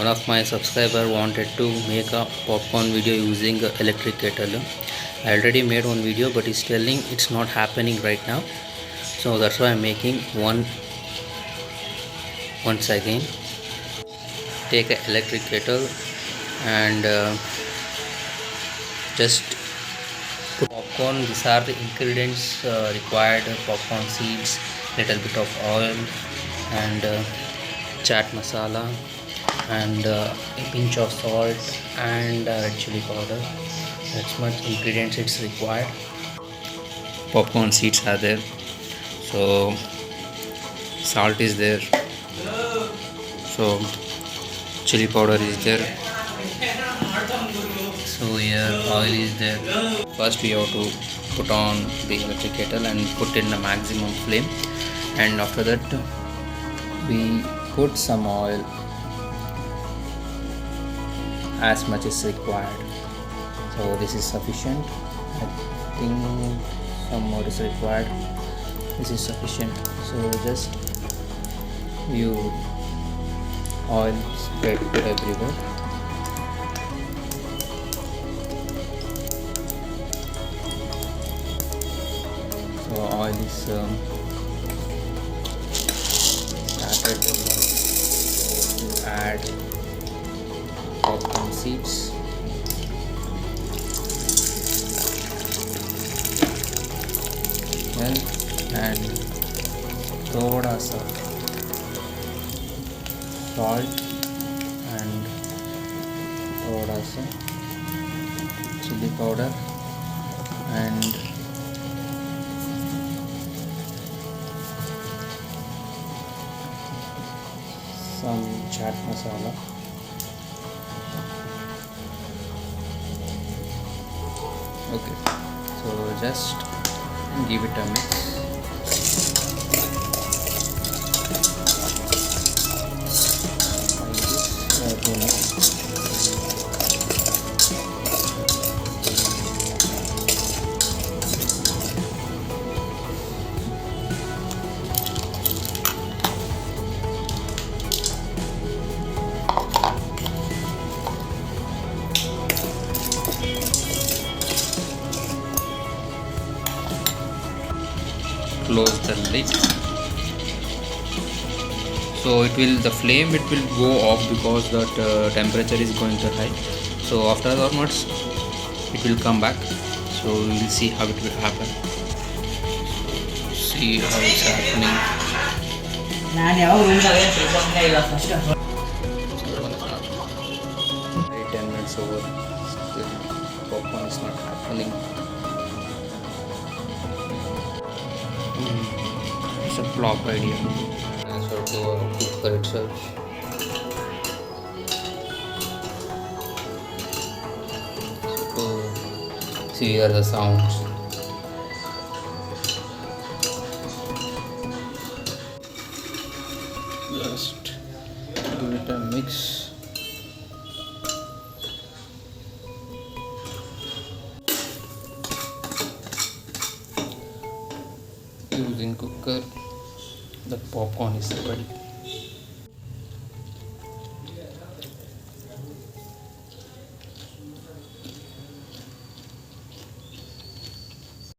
one of my subscriber wanted to make a popcorn video using a electric kettle. I already made one video, but he's telling it's not happening right now, so that's why I'm making one once again. Take an electric kettle and just put popcorn. These are the ingredients required: popcorn seeds, little bit of oil, and chaat masala, and a pinch of salt, and red chili powder. That's much ingredients it's required. Popcorn seeds are there, so salt is there, so chili powder is there, so here oil is there. First we have to put on the electric kettle and put in the maximum flame, and after that we put some oil as much as required. So this is sufficient. I think some more is required. This is sufficient. So just you oil spread everywhere. So oil is started to add popcorn seeds. And थोड़ा सा salt and थोड़ा सा chili powder and some chaat masala. Okay, so just give it a mix. Close the lid. So the flame will go off because that temperature is going to high. So after that much it will come back. So we will see how it will happen. See how it's happening. 10 minutes over. Still popcorn is not happening. It's a flop idea. Transfer to a cooker itself. So see here the sounds. Just give it a mix. Using cooker, the popcorn is ready.